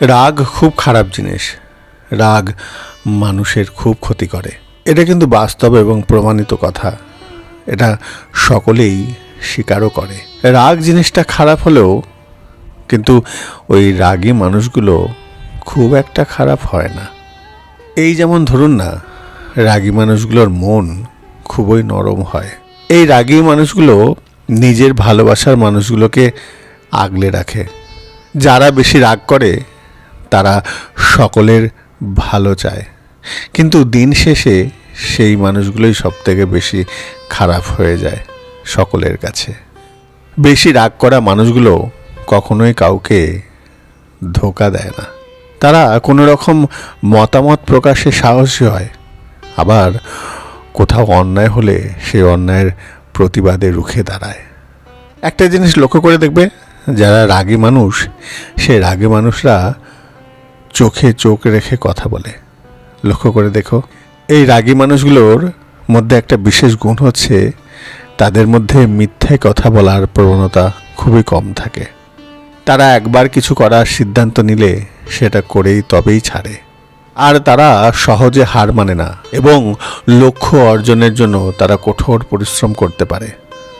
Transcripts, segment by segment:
রাগ খুব খারাপ জিনিস। রাগ মানুষের খুব ক্ষতি করে। এটা কিন্তু বাস্তব এবং প্রমাণিত কথা। এটা সকলেই স্বীকারও করে। রাগ জিনিসটা খারাপ হলেও কিন্তু ওই রাগী মানুষগুলো খুব একটা খারাপ হয় না। এই যেমন ধরুন না, রাগী মানুষগুলোর মন খুবই নরম হয়। এই রাগী মানুষগুলো নিজের ভালোবাসার মানুষগুলোকে আগলে রাখে। যারা বেশি রাগ করে তারা সকলের ভালো চায়, কিন্তু দিন শেষে সেই মানুষগুলোই সবথেকে বেশি খারাপ হয়ে যায় সকলের কাছে। বেশি রাগ করা মানুষগুলো কখনোই কাউকে ধোঁকা দেয় না। তারা কোনো রকম মতামত প্রকাশে সাহসী হয়, আবার কোথাও অন্যায় হলে সেই অন্যায়ের প্রতিবাদে রুখে দাঁড়ায়। একটা জিনিস লক্ষ্য করে দেখবে, যারা রাগী মানুষ, সে রাগী মানুষরা চোখে চোখ রেখে কথা বলে। লক্ষ্য করে দেখো, এই রাগী মানুষগুলোর মধ্যে একটা বিশেষ গুণ হচ্ছে তাদের মধ্যে মিথ্যায় কথা বলার প্রবণতা খুবই কম থাকে। তারা একবার কিছু করার সিদ্ধান্ত নিলে সেটা করেই তবেই ছাড়ে। আর তারা সহজে হার মানে না এবং লক্ষ্য অর্জনের জন্য তারা কঠোর পরিশ্রম করতে পারে।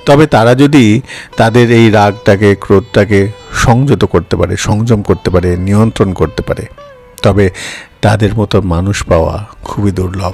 তবে তারা যদি তাদের এই রাগটাকে, ক্রোধটাকে সংযত করতে পারে, সংযম করতে পারে, নিয়ন্ত্রণ করতে পারে, তবে তাদের মতো মানুষ পাওয়া খুবই দুর্লভ।